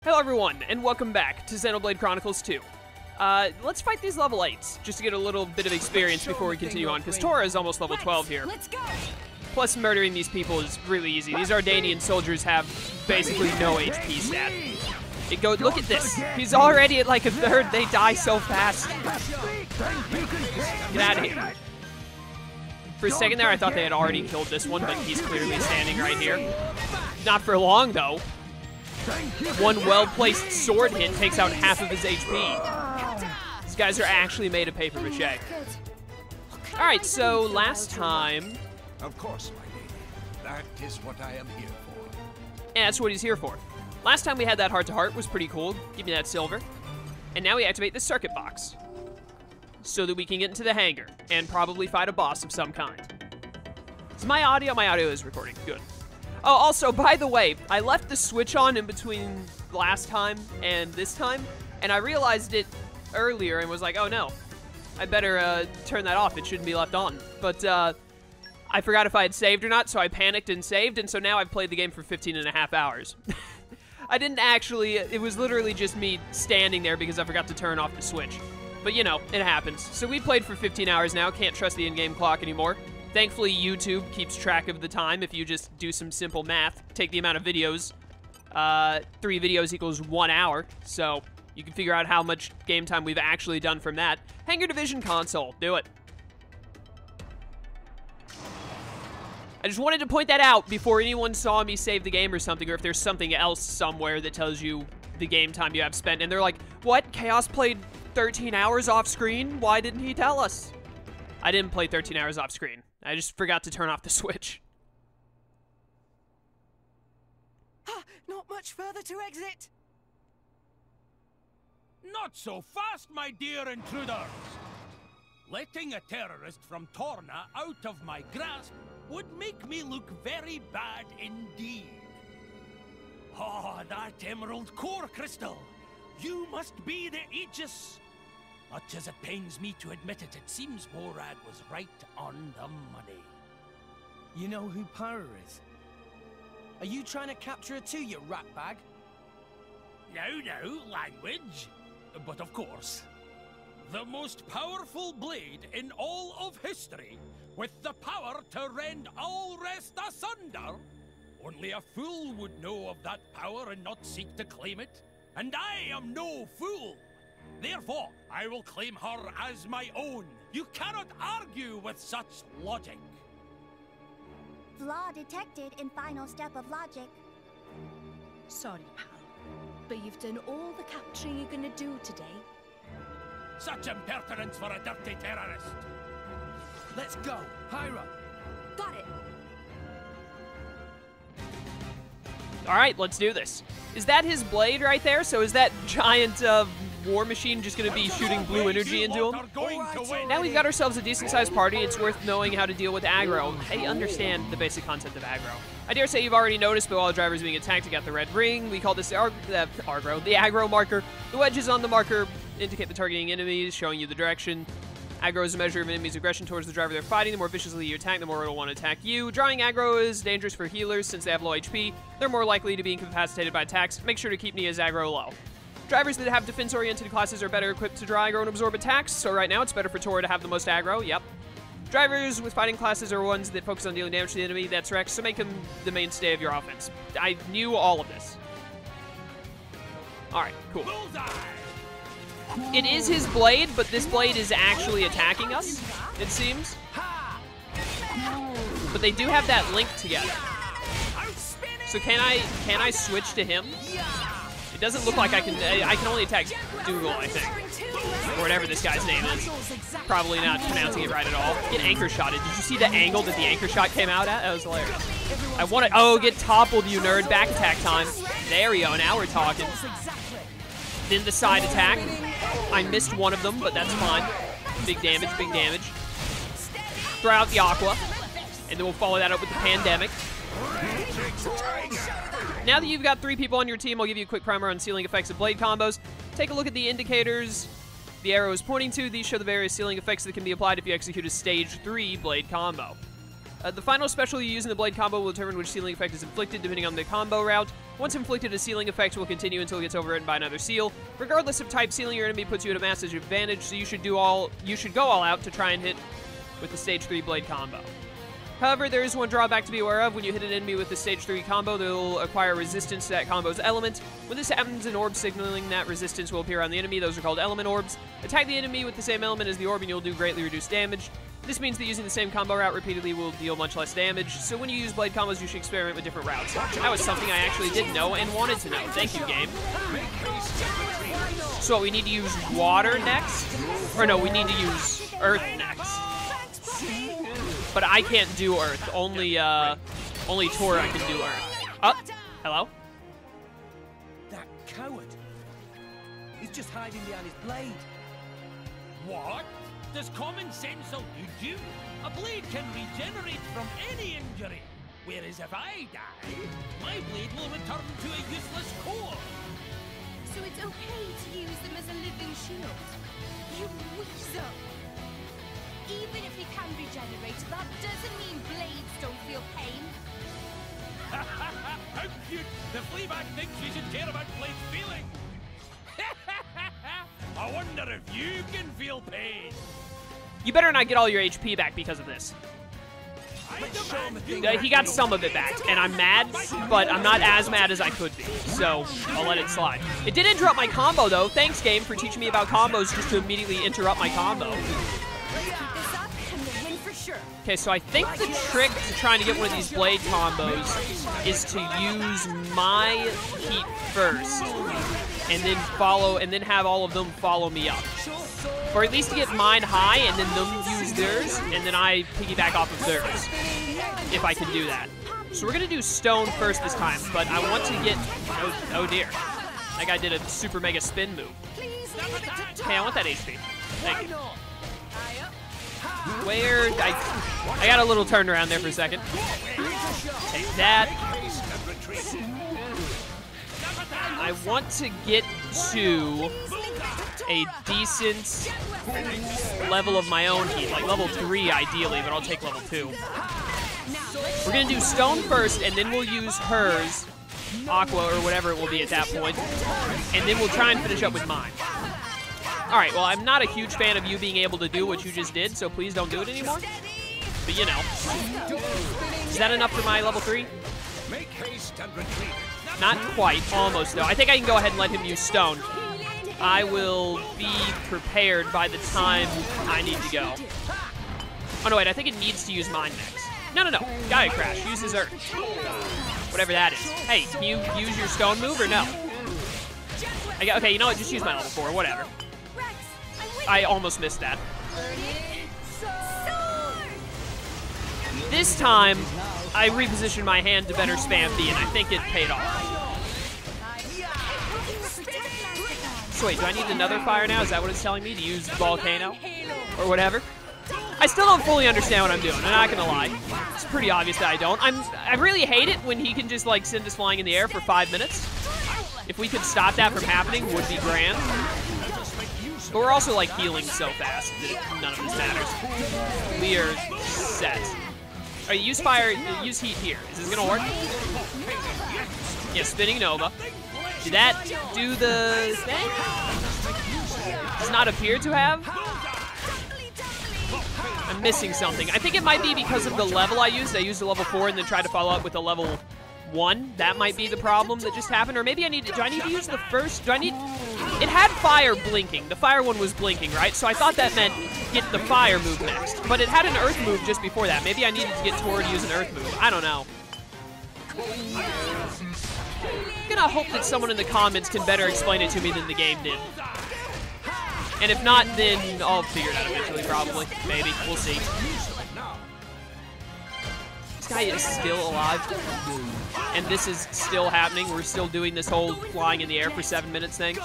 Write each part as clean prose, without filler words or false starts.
Hello everyone, and welcome back to Xenoblade Chronicles 2. Let's fight these level 8s, just to get a little bit of experience before we continue on, because Tora is almost level 12 here. Let's go. Plus, murdering these people is really easy. These Ardanian soldiers have basically no HP stat. Look at this. He's already at like a third. They die so fast. Get out of here. For a second there, I thought they had already killed this one, but he's clearly standing right here. Not for long, though. One well-placed sword hit takes out half of his HP. These guys are actually made of paper mache. Alright, so last time... Of course, my lady. That is what I am here for. Yeah, that's what he's here for. Last time we had that heart-to-heart was pretty cool. Give me that silver. And now we activate the circuit box. So that we can get into the hangar and probably fight a boss of some kind. Is my audio? My audio is recording. Good. Oh, also, by the way, I left the switch on in between last time and this time, and I realized it earlier and was like, oh no, I better turn that off. It shouldn't be left on. But I forgot if I had saved or not, so I panicked and saved, and so now I've played the game for 15.5 hours. I didn't actually, it was literally just me standing there because I forgot to turn off the switch. But you know, it happens. So we played for 15 hours now, can't trust the in-game clock anymore. Thankfully, YouTube keeps track of the time if you just do some simple math. Take the amount of videos. 3 videos equals 1 hour, so you can figure out how much game time we've actually done from that. Hangar Division console, do it. I just wanted to point that out before anyone saw me save the game or something, or if there's something else somewhere that tells you the game time you have spent, and they're like, what? Chaos played 13 hours off screen? Why didn't he tell us? I didn't play 13 hours off screen. I just forgot to turn off the switch. Not much further to exit. Not so fast, my dear intruders! Letting a terrorist from Torna out of my grasp would make me look very bad indeed. Oh, that emerald core crystal! You must be the Aegis! Much as it pains me to admit it, it seems Morag was right on the money. You know who Pyra is? Are you trying to capture her too, you ratbag? No, language. But of course. The most powerful blade in all of history, with the power to rend all rest asunder. Only a fool would know of that power and not seek to claim it. And I am no fool. Therefore, I will claim her as my own. You cannot argue with such logic. Flaw detected in final step of logic. Sorry, pal, but you've done all the capturing you're gonna do today. Such impertinence for a dirty terrorist. Let's go, Pyra. Got it. All right, let's do this. Is that his blade right there? So is that giant war machine just going to be shooting blue energy into him? Now we've got ourselves a decent-sized party. It's worth knowing how to deal with aggro. I understand the basic concept of aggro. I dare say you've already noticed, but while the driver is being attacked, you got the red ring. We call this the aggro marker. The wedges on the marker indicate the targeting enemies, showing you the direction. Aggro is a measure of an enemy's aggression towards the driver they're fighting. The more viciously you attack, the more it'll want to attack you. Drawing aggro is dangerous for healers since they have low HP. They're more likely to be incapacitated by attacks. Make sure to keep Nia's aggro low. Drivers that have defense-oriented classes are better equipped to draw aggro and absorb attacks, so right now it's better for Tora to have the most aggro, yep. Drivers with fighting classes are ones that focus on dealing damage to the enemy, that's Rex, so make him the mainstay of your offense. I knew all of this. Alright, cool. It is his blade, but this blade is actually attacking us, it seems. But they do have that link together. So can I switch to him? It doesn't look like I can only attack Dougal, I think. Or whatever this guy's name is. Probably not pronouncing it right at all. Get anchor shotted. Did you see the angle that the anchor shot came out at? That was hilarious. I want to, oh, get toppled, you nerd. Back attack time. There we go, now we're talking. Then the side attack. I missed one of them, but that's fine. Big damage, big damage. Throw out the Aqua. And then we'll follow that up with the Pandemic. Now that you've got 3 people on your team, I'll give you a quick primer on ceiling effects of blade combos. Take a look at the indicators the arrow is pointing to. These show the various ceiling effects that can be applied if you execute a stage 3 blade combo. The final special you use in the blade combo will determine which sealing effect is inflicted depending on the combo route. Once inflicted, a sealing effect will continue until it gets overridden by another seal. Regardless of type, sealing your enemy puts you at a massive advantage, so you should go all out to try and hit with the stage 3 blade combo. However, there is one drawback to be aware of. When you hit an enemy with the stage 3 combo, they'll acquire resistance to that combo's element. When this happens, an orb signaling that resistance will appear on the enemy. Those are called element orbs. Attack the enemy with the same element as the orb and you'll do greatly reduced damage. This means that using the same combo route repeatedly will deal much less damage, so when you use blade combos, you should experiment with different routes. That was something I actually didn't know and wanted to know. Thank you, game. So we need to use water next? Or no, we need to use earth next. But I can't do earth. Only Tora can do earth. Oh, hello? That coward. He's just hiding behind his blade. What? Does common sense elude you? A blade can regenerate from any injury. Whereas if I die, my blade will return to a useless core. So it's okay to use them as a living shield? You weasel! Even if he can regenerate, that doesn't mean blades don't feel pain. How cute! The Fleabag thinks you should care about blades feeling. I wonder if you can feel pain. You better not get all your HP back because of this. He got some of it back, and I'm mad, but I'm not as mad as I could be, so I'll let it slide. It did interrupt my combo, though. Thanks, game, for teaching me about combos just to immediately interrupt my combo. Okay, so I think the trick to trying to get one of these blade combos is to use my heat first, and then have all of them follow me up. Or at least to get mine high, and then them use theirs, and then I piggyback off of theirs, if I can do that. So we're gonna do stone first this time, but I want to get, oh dear. That guy did a super mega spin move. Hey, I want that HP. Thank you. Where, I got a little turned around there for a second. Take that. I want to get to a decent level of my own heat, like level 3 ideally, but I'll take level 2. We're gonna do stone first, and then we'll use hers, aqua, or whatever it will be at that point, and then we'll try and finish up with mine. Alright, well, I'm not a huge fan of you being able to do what you just did, so please don't do it anymore. But you know. Is that enough for my level 3? Make haste and retreat. Not quite, almost though. I think I can go ahead and let him use stone. I will be prepared by the time I need to go. Oh no, wait, I think it needs to use mine next. No. Gaia Crash, use his earth. Whatever that is. Hey, can you use your stone move or no? Okay, you know what, just use my level 4, whatever. I almost missed that. This time, I repositioned my hand to better spam B, and I think it paid off. So wait, do I need another fire now? Is that what it's telling me? To use Volcano? Or whatever? I still don't fully understand what I'm doing, I'm not gonna lie. It's pretty obvious that I don't. I really hate it when he can just like send us flying in the air for 5 minutes. If we could stop that from happening, would be grand. But we're also like healing so fast that none of this matters. We are set. Alright, use fire, use heat here. Is this gonna work? Yeah, spinning Nova. Did that do the thing? Does not appear to have? I'm missing something. I think it might be because of the level I used. I used a level 4 and then tried to follow up with a level 1. That might be the problem that just happened. Or maybe I need to, do I need to use the first? It had fire blinking. The fire one was blinking, right? So I thought that meant get the fire move next. But it had an earth move just before that. Maybe I needed to get toward use an earth move. I don't know. I'm gonna hope that someone in the comments can better explain it to me than the game did. And if not, then I'll figure it out eventually, probably. Maybe. We'll see. This guy is still alive. And this is still happening. We're still doing this whole flying in the air for 7 minutes thing.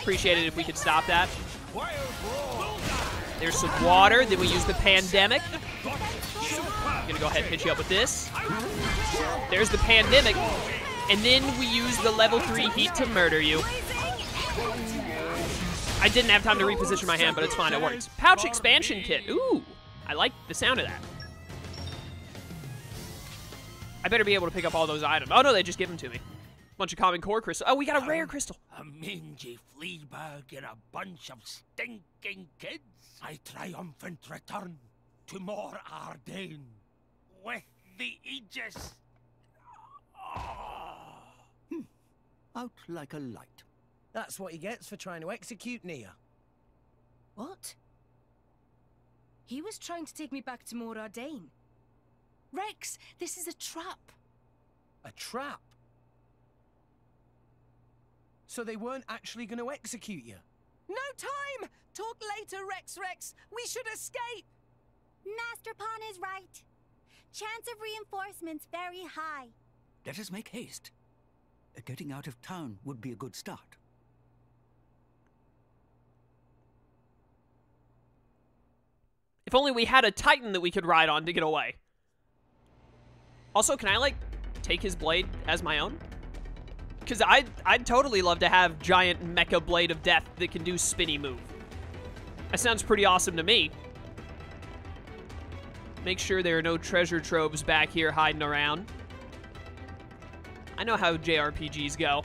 Appreciate it if we could stop that. There's some water. Then we use the pandemic. I'm gonna go ahead and hit you up with this. There's the pandemic. And then we use the level 3 heat to murder you. I didn't have time to reposition my hand, but it's fine, it works. Pouch expansion kit. Ooh, I like the sound of that. I better be able to pick up all those items. Oh no, they just give them to me. Bunch of common core crystal. Oh, we got a rare crystal. A mangy flea bag and a bunch of stinking kids. I triumphant return to More Ardain with the Aegis. Out like a light. That's what he gets for trying to execute Nia. What? He was trying to take me back to More Ardain. Rex, this is a trap. A trap? So they weren't actually going to execute you? No time! Talk later, Rex. We should escape! Master Pawn is right. Chance of reinforcements very high. Let us make haste. Getting out of town would be a good start. If only we had a Titan that we could ride on to get away. Also, can I, like, take his blade as my own? Because I'd totally love to have giant mecha blade of death that can do spinny move. That sounds pretty awesome to me. Make sure there are no treasure troves back here hiding around. I know how JRPGs go.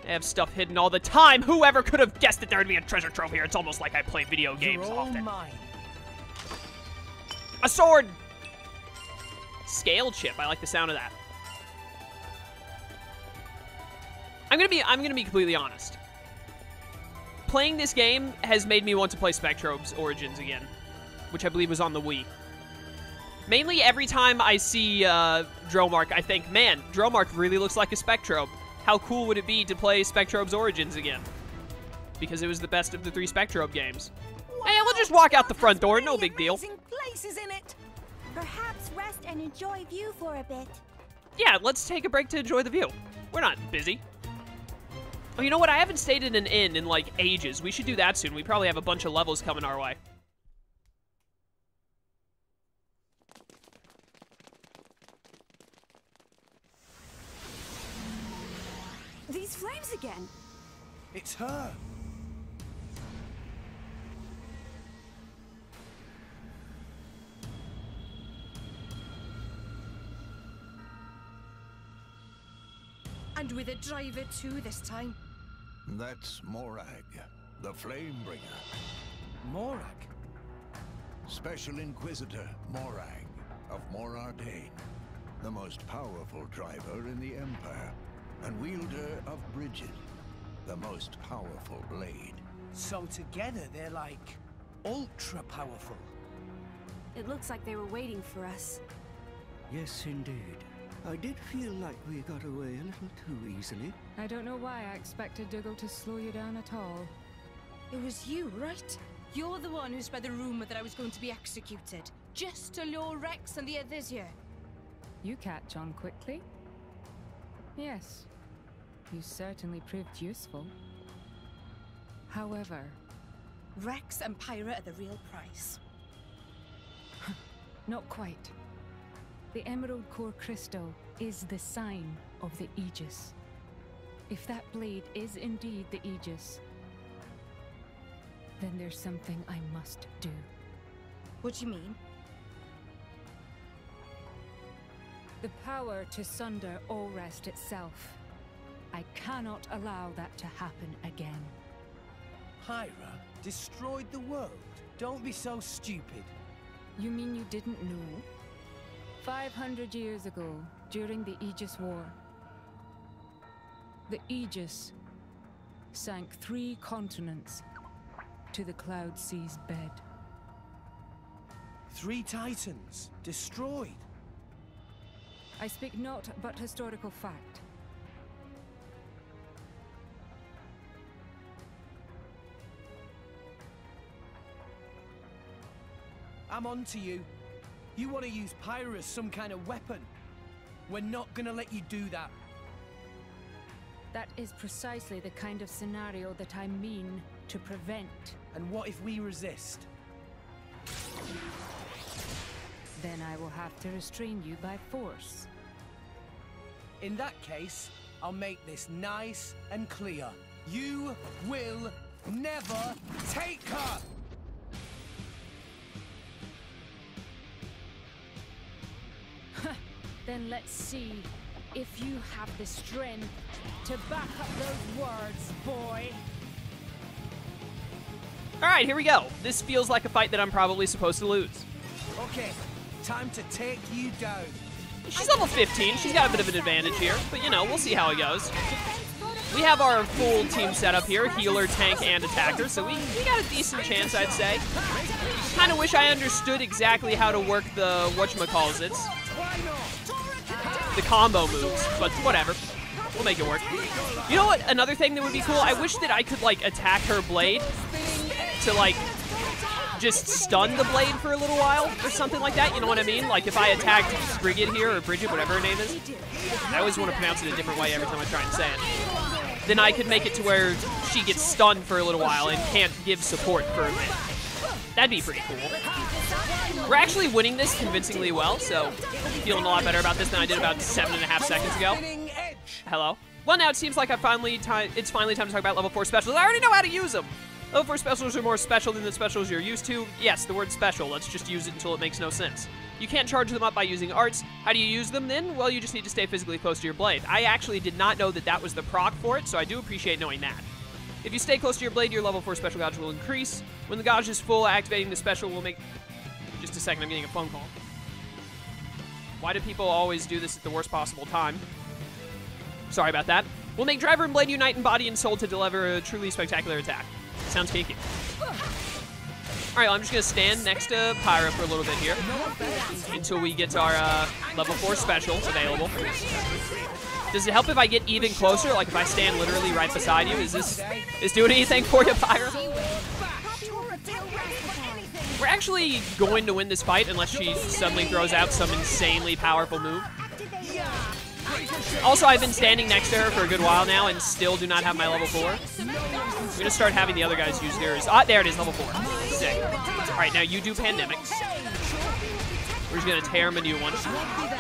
They have stuff hidden all the time. Whoever could have guessed that there would be a treasure trove here? It's almost like I play video games You're all often. mine. A sword! Scale chip. I like the sound of that. I'm gonna be completely honest. Playing this game has made me want to play Spectrobe's Origins again, which I believe was on the Wii. Mainly every time I see Dromark, I think, man, Dromark really looks like a Spectrobe. How cool would it be to play Spectrobe's Origins again? Because it was the best of the 3 Spectrobe games. Wow, Hey, we'll just walk out the front door, no really big deal. amazing places in it. Perhaps rest and enjoy view for a bit. Yeah, let's take a break to enjoy the view. We're not busy. Oh, you know what? I haven't stayed in an inn in, like, ages. We should do that soon. We probably have a bunch of levels coming our way. These flames again. It's her. And with a driver too this time. That's Morag, the Flamebringer. Morag? Special Inquisitor Morag of More Ardain, the most powerful driver in the Empire, and wielder of Brighid, the most powerful blade. So together they're like ultra powerful. It looks like they were waiting for us. Yes, indeed. I did feel like we got away a little too easily. I don't know why I expected Dougal to slow you down at all. It was you, right? You're the one who spread the rumor that I was going to be executed. Just to lure Rex and the others here. You catch on quickly. Yes, you certainly proved useful. However... Rex and Pyra are the real prize. Not quite. The Emerald Core Crystal is the sign of the Aegis. If that blade is indeed the Aegis, then there's something I must do. What do you mean? The power to sunder Allrest itself. I cannot allow that to happen again. Pyra destroyed the world. Don't be so stupid. You mean you didn't know? 500 years ago, during the Aegis War, the Aegis sank 3 continents to the Cloud Sea's bed. 3 Titans destroyed. I speak not but historical fact. I'm on to you. You want to use Pyra as some kind of weapon. We're not gonna let you do that. That is precisely the kind of scenario that I mean to prevent. And what if we resist? Then I will have to restrain you by force. In that case, I'll make this nice and clear. You will never take her! Then let's see if you have the strength to back up those words, boy. All right, here we go. This feels like a fight that I'm probably supposed to lose. Okay, time to take you down. She's level 15. She's got a bit of an advantage here, but you know, we'll see how it goes. We have our full team set up here, healer, tank, and attacker, so we got a decent chance, I'd say. Kind of wish I understood exactly how to work the whatchamacallits, the combo moves, but whatever. We'll make it work. You know what? Another thing that would be cool, I wish that I could, like, attack her blade to, like, just stun the blade for a little while or something like that. You know what I mean? Like, if I attacked Brighid here, or Brighid, whatever her name is. I always want to pronounce it a different way every time I try and say it. Then I could make it to where she gets stunned for a little while and can't give support for a bit. That'd be pretty cool. We're actually winning this convincingly well, so feeling a lot better about this than I did about 7.5 seconds ago. Hello. Well, now it seems like it's finally time to talk about level 4 specials. I already know how to use them. Level 4 specials are more special than the specials you're used to. Yes, the word special. Let's just use it until it makes no sense. You can't charge them up by using arts. How do you use them then? Well, you just need to stay physically close to your blade. I actually did not know that that was the proc for it, so I do appreciate knowing that. If you stay close to your blade, your level 4 special gauge will increase. When the gauge is full, activating the special will make... Just a second, I'm getting a phone call. Why do people always do this at the worst possible time? Sorry about that. We'll make driver and blade unite in body and soul to deliver a truly spectacular attack. Sounds cakey. Alright, well, I'm just going to stand next to Pyra for a little bit here until we get our level 4 specials available. Does it help if I get even closer? Like if I stand literally right beside you? Is this doing anything for you, Pyra? We're actually going to win this fight unless she suddenly throws out some insanely powerful move. Also, I've been standing next to her for a good while now and still do not have my level 4. I'm going to start having the other guys use theirs. Ah, there it is, level 4. Sick. All right, now you do Pandemic. We're just going to tear him a new one.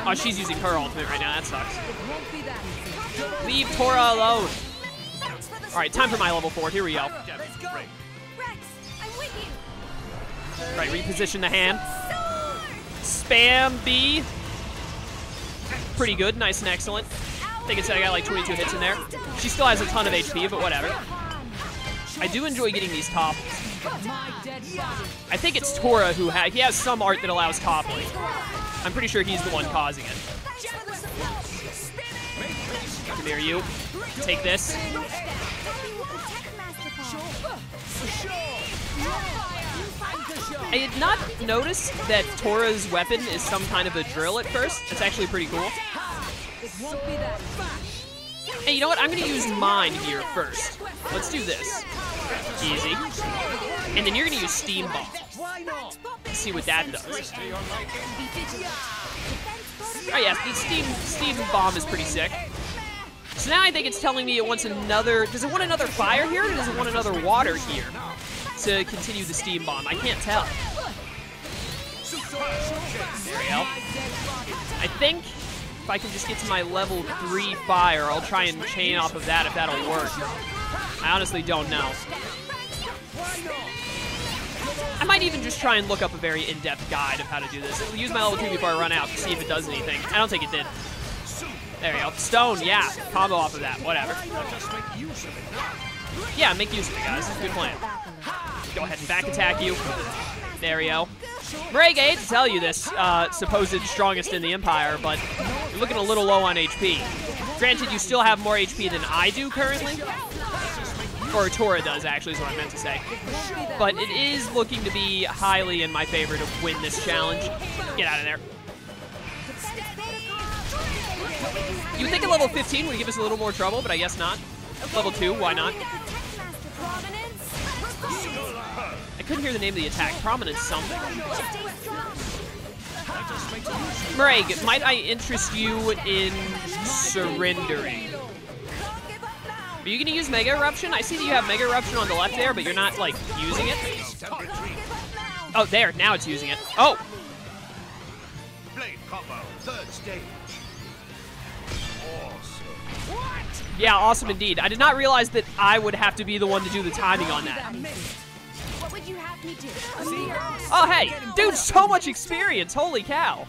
Oh, she's using her ultimate right now. That sucks. Leave Tora alone. All right, time for my level 4. Here we go. All right, reposition the hand. Spam B. Pretty good, nice and excellent. I think it's I got like 22 hits in there. She still has a ton of HP, but whatever. I do enjoy getting these topples. I think it's Tora who he has some art that allows toppling. I'm pretty sure he's the one causing it. Come here, you. Take this. I did not notice that Tora's weapon is some kind of a drill at first. It's actually pretty cool. Hey, you know what? I'm going to use mine here first. Let's do this. Easy. And then you're going to use Steam Bomb. Let's see what that does. Oh yeah, the Steam Bomb is pretty sick. So now I think it's telling me it wants another... Does it want another fire here, or does it want another water here to continue the Steam Bomb? I can't tell. There we go. I think if I can just get to my level 3 fire, I'll try and chain off of that if that'll work. I honestly don't know. I might even just try and look up a very in-depth guide of how to do this. I'll use my level 2 before I run out to see if it does anything. I don't think it did. There we go. Stone, yeah. Combo off of that. Whatever. Yeah, make use of it, guys. It's a good plan. Go ahead and back attack you. There we go. Morag, I hate to tell you this, supposed strongest in the Empire, but you're looking a little low on HP. Granted, you still have more HP than I do currently. Or Tora does, actually, is what I meant to say. But it is looking to be highly in my favor to win this challenge. Get out of there. You would think a level 15 would give us a little more trouble, but I guess not. Level 2, why not? I couldn't hear the name of the attack. Prominence something. Morag, might I interest you in surrendering? Are you going to use Mega Eruption? I see that you have Mega Eruption on the left there, but you're not, like, using it. Oh, there. Now it's using it. Oh! Blade combo, 3rd stage. Awesome. What? Yeah, awesome indeed. I did not realize that I would have to be the one to do the timing on that. What would you have me do? Oh, hey! Dude, so much experience! Holy cow!